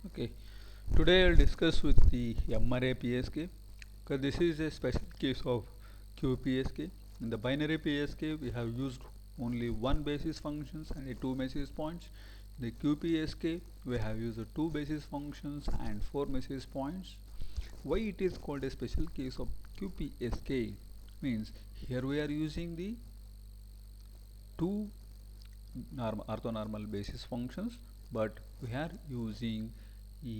Okay, today I'll discuss with the M-array PSK because this is a special case of QPSK. In the binary PSK, we have used only one basis functions and two message points. In the QPSK, we have used two basis functions and four message points. Why it is called a special case of QPSK means here we are using the two orthonormal basis functions, but we are using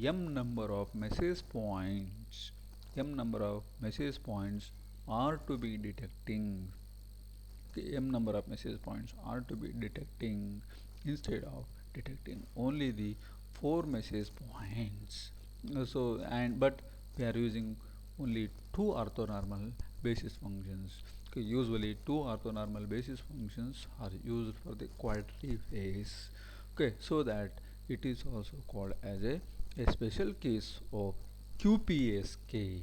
m number of message points. M number of message points are to be detecting. Okay, m number of message points are to be detecting instead of detecting only the four message points. So and but we are using only two orthonormal basis functions. Okay, usually two orthonormal basis functions are used for the quadric phase. Okay, so that it is also called as a special case of QPSK.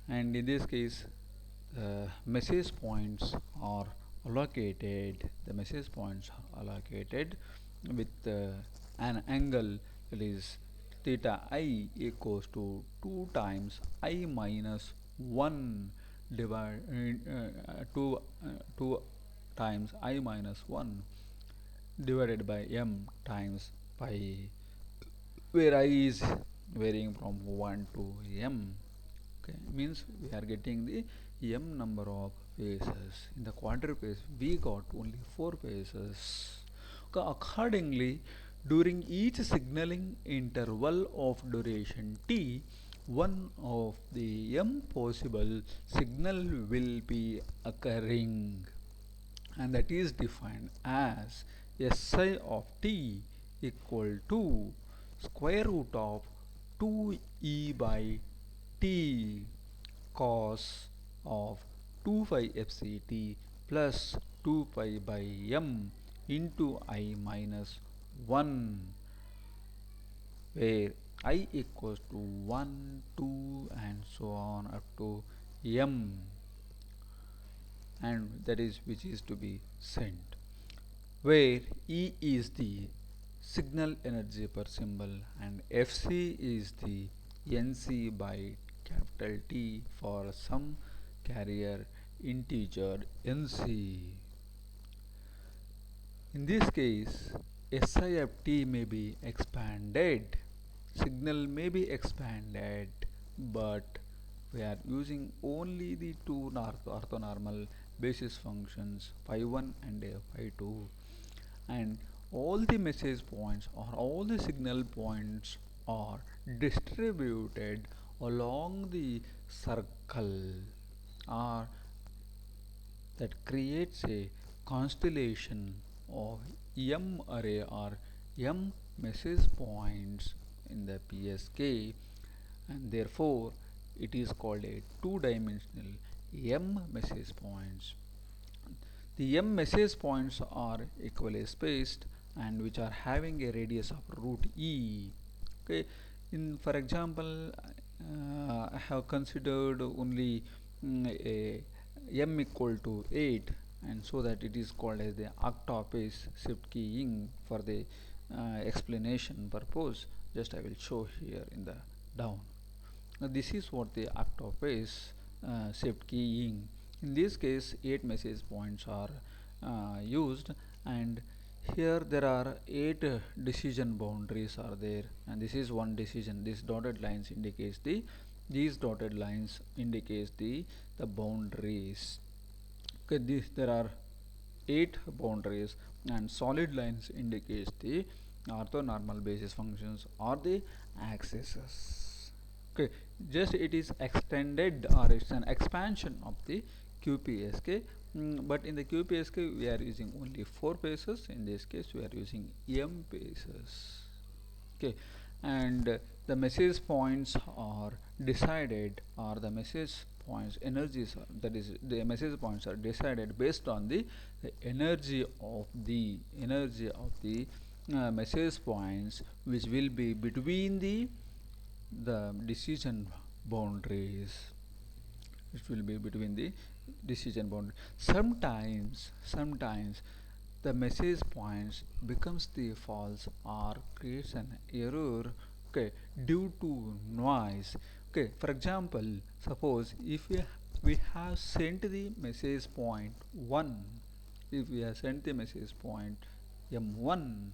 And in this case, message points are allocated. The message points are allocated with an angle that is theta I equals to 2 times I minus 1 divide 2 times I minus 1 divided by m times pi, where I is varying from 1 to m. Okay, means we are getting the m number of phases. In the quadruped we got only 4 phases. Okay, accordingly, during each signaling interval of duration t, one of the m possible signal will be occurring, and that is defined as Si of t equal to square root of 2e by t cos of 2 pi fct plus 2 pi by m into I minus 1, where I equals to 1, 2 and so on up to m, and that is which is to be sent, where E is the signal energy per symbol and Fc is the Nc by capital T for some carrier integer Nc. In this case, Si of t may be expanded, signal may be expanded, but we are using only the two orthonormal basis functions phi1 and phi2, and all the message points or all the signal points are distributed along the circle, or that creates a constellation of m array or m message points in the PSK, and therefore it is called a two-dimensional m message points. The m message points are equally spaced and which are having a radius of root e. Okay, in for example, I have considered only a m equal to 8, and so that it is called as the octave shift keying. For the explanation purpose, just I will show here in the down. Now this is what the octave shift keying. In this case, 8 message points are used, and here there are 8 decision boundaries are there, and this is one decision. These dotted lines indicates the boundaries. Okay, there are 8 boundaries, and solid lines indicates the orthonormal basis functions or the axes. Okay, just it is extended or it's an expansion of the QPSK. But in the QPSK we are using only 4 paces. In this case we are using m paces. Okay, and the message points are decided, or the message points energies are, that is the message points are decided based on the energy of the message points, which will be between the decision boundaries. It will be between the decision boundary. Sometimes the message points becomes the false or creates an error, okay, due to noise. Okay, for example, suppose if we have sent the message point 1, if we have sent the message point m1,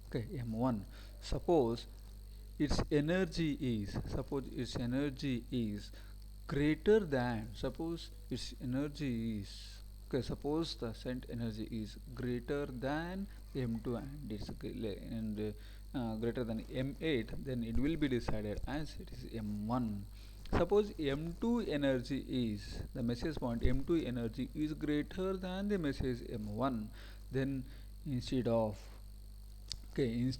okay, m1, suppose its energy is greater than, suppose its energy is, okay, suppose the sent energy is greater than m2 and greater than m8, then it will be decided as it is m1. Suppose m2 energy is, the message point m2 energy is greater than the message m1, then instead of, okay,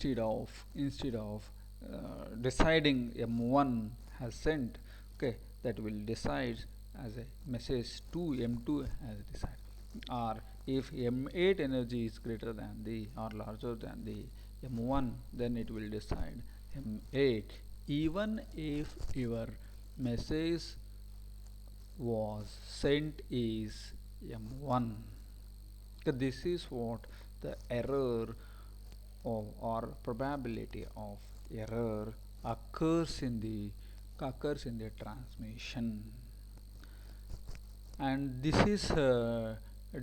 deciding m1 has sent, okay, that will decide as a message to m2 has decided. Or if m8 energy is greater than the or larger than the m1, then it will decide m8, even if your message was sent is m1. So this is what the error of, or probability of error occurs in the transmission, and this is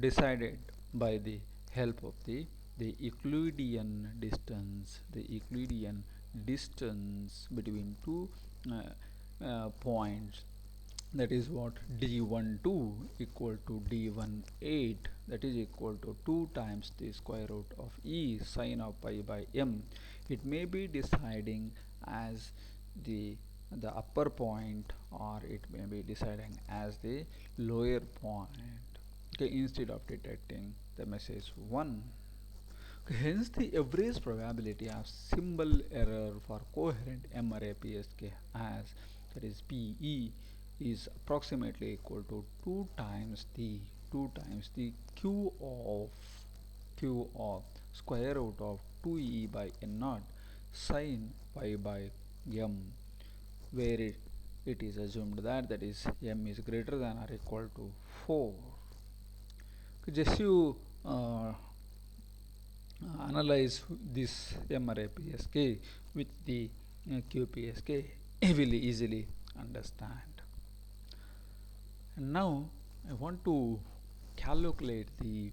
decided by the help of the Euclidean distance between two points, that is what d12 equal to d18, that is equal to 2 times the square root of e sine of pi by m. It may be deciding as the upper point, or it may be deciding as the lower point, okay, instead of detecting the message 1. Hence, the average probability of symbol error for coherent M array PSK as, that is PE, is approximately equal to 2 times the q of square root of 2e by n naught sine pi by m, where it is assumed that, that is m is greater than or equal to 4. Just you analyze this MRAPSK with the QPSK, you will easily understand. And now I want to calculate the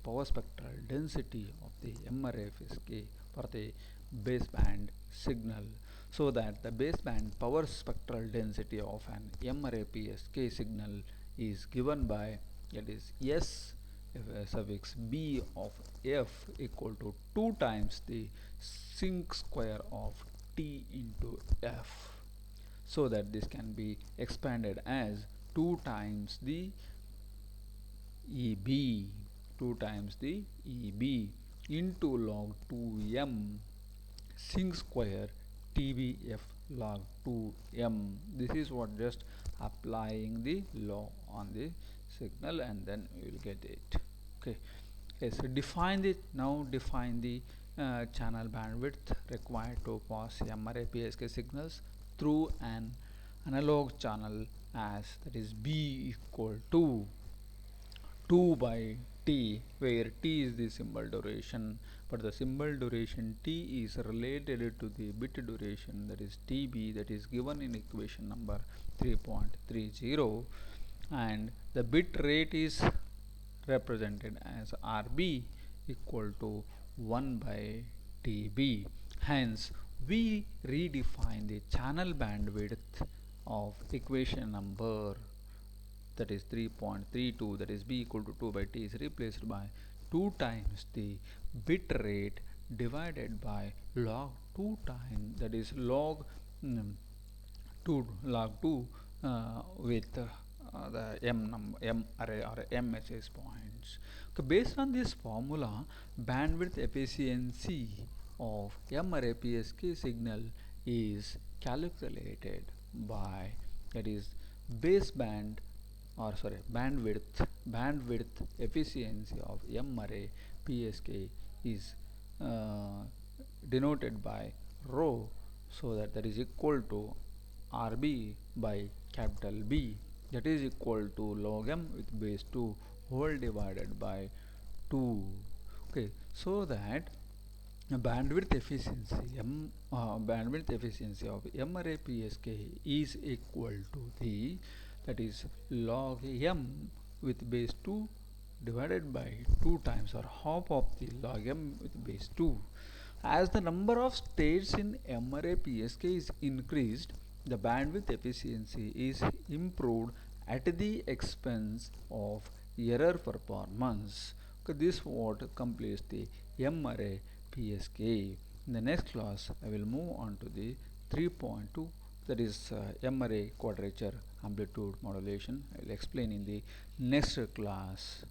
power spectral density of the MRAPSK for the baseband signal, so that the baseband power spectral density of an MRAPSK signal is given by, that is S suffix b of f equal to 2 times the sinc square of t into f, so that this can be expanded as 2 times the EB, 2 times the EB into log 2m sinc square TBF log 2m. This is what, just applying the law on the signal, and then we will get it. Okay, so define the channel bandwidth required to pass MRA PSK signals through an analog channel as, that is B equal to 2 by t, where t is the symbol duration, but the symbol duration t is related to the bit duration, that is tb, that is given in equation number 3.30, and the bit rate is represented as rb equal to 1 by tb. Hence we redefine the channel bandwidth of equation number, that is 3.32, that is b equal to 2 by t, is replaced by 2 times the bit rate divided by log 2 times, that is log 2 with the m array or m message points. Okay, based on this formula, bandwidth efficiency of m array PSK signal is calculated by, that is baseband, or sorry, bandwidth efficiency of M array PSK is denoted by rho, so that is equal to RB by capital B, that is equal to log m with base 2 whole divided by 2. Okay, so that bandwidth efficiency of MRA PSK is equal to the, that is, log m with base 2 divided by 2 times, or half of the log m with base 2. As the number of states in MRA PSK is increased, the bandwidth efficiency is improved at the expense of error performance. Okay, this what completes the MRA PSK. In the next class, I will move on to the 3.2, that is MRA quadrature amplitude modulation. I will explain in the next class.